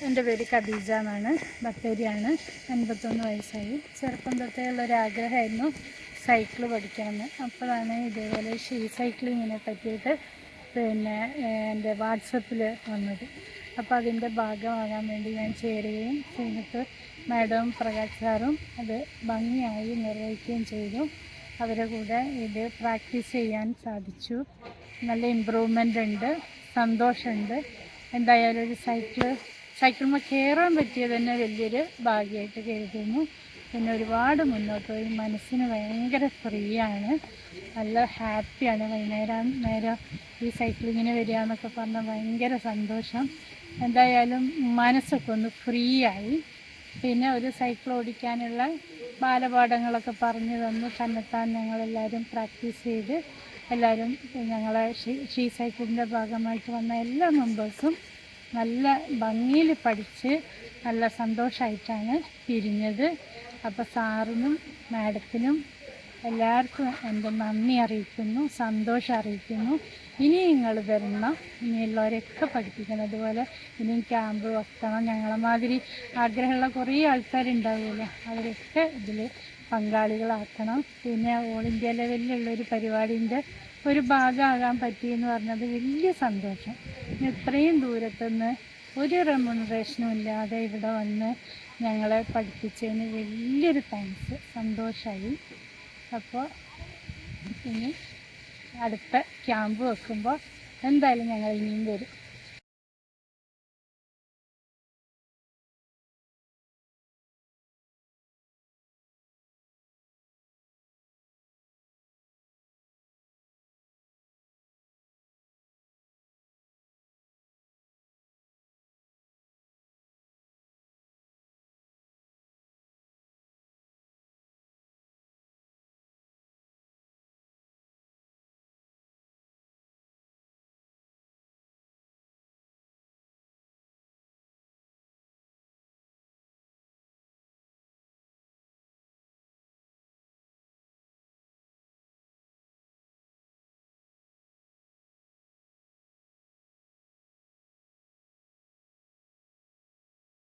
എൻ്റെ പേര് ഖദീജ എന്നാണ്. ബത്തേരിയാണ്. 51 വയസ്സായി. ചെറുപ്പം തൊട്ടേ ഉള്ളൊരാഗ്രഹമായിരുന്നു സൈക്കിൾ പഠിക്കണമെന്ന്. അപ്പോഴാണ് ഇതേപോലെ സൈക്ലിങ്ങിനെ പറ്റിയിട്ട് എൻ്റെ വാട്സപ്പിൽ വന്നത്. അപ്പോൾ അതിൻ്റെ ഭാഗമാകാൻ വേണ്ടി ഞാൻ ചേരുകയും ചെയ്തിട്ട് മാഡം പ്രകാശ് സാറും അത് ഭംഗിയായി നിർവഹിക്കുകയും ചെയ്തു. അവരുടെ കൂടെ ഇത് പ്രാക്ടീസ് ചെയ്യാൻ സാധിച്ചു. നല്ല ഇമ്പ്രൂവ്മെൻ്റ് ഉണ്ട്, സന്തോഷമുണ്ട്. എന്തായാലും ഒരു സൈക്കിളിന്മേൽ കയറാൻ പറ്റിയത് തന്നെ വലിയൊരു ഭാഗ്യമായിട്ട് കരുതുന്നു. പിന്നെ ഒരുപാട് മുന്നോട്ട് പോയി. മനസ്സിന് ഭയങ്കര ഫ്രീ ആണ്, നല്ല ഹാപ്പിയാണ്. വൈകുന്നേരം നേരം ഈ സൈക്ലിങ്ങിന് വരിക എന്നൊക്കെ പറഞ്ഞാൽ ഭയങ്കര സന്തോഷം. എന്തായാലും മനസ്സൊക്കെ ഒന്ന് ഫ്രീ ആയി. പിന്നെ ഒരു സൈക്കിൾ ഓടിക്കാനുള്ള ബാലപാഠങ്ങളൊക്കെ പറഞ്ഞു തന്നു. തന്നെത്താൻ ഞങ്ങളെല്ലാവരും പ്രാക്ടീസ് ചെയ്ത് എല്ലാവരും ഞങ്ങളെ സൈക്കിളിൻ്റെ ഭാഗമായിട്ട് വന്ന എല്ലാ മെമ്പേഴ്സും നല്ല ഭംഗിയിൽ പഠിച്ച് നല്ല സന്തോഷമായിട്ടാണ് പിരിഞ്ഞത്. അപ്പോൾ സാറിനും മാഡത്തിനും എല്ലാവർക്കും എൻ്റെ നന്ദി അറിയിക്കുന്നു, സന്തോഷം അറിയിക്കുന്നു. ഇനി നിങ്ങൾ വരണം, ഇനിയുള്ളവരെയൊക്കെ പഠിപ്പിക്കണം. അതുപോലെ ഇനിയും ക്യാമ്പ് വെക്കണം. ഞങ്ങളെ മാതിരി ആഗ്രഹമുള്ള കുറേ ആൾക്കാരുണ്ടാവുമല്ലോ, അവരൊക്കെ ഇതിൽ പങ്കാളികളാക്കണം. പിന്നെ ഓൾ ഇന്ത്യ ലെവലിലുള്ളൊരു പരിപാടിൻ്റെ ഒരു ഭാഗമാകാൻ പറ്റിയെന്ന് പറഞ്ഞത് വലിയ സന്തോഷം. ഇത്രയും ദൂരത്തുനിന്ന് ഒരു റെമ്യൂണറേഷനും ഇല്ലാതെ ഇവിടെ വന്ന് ഞങ്ങളെ പഠിപ്പിച്ചതിന് വലിയൊരു താങ്ക്സ്, സന്തോഷമായി. അപ്പോൾ ഇനി അടുത്ത ക്യാമ്പ് വെക്കുമ്പോൾ എന്തായാലും ഞങ്ങൾ ഇനിയും വരും.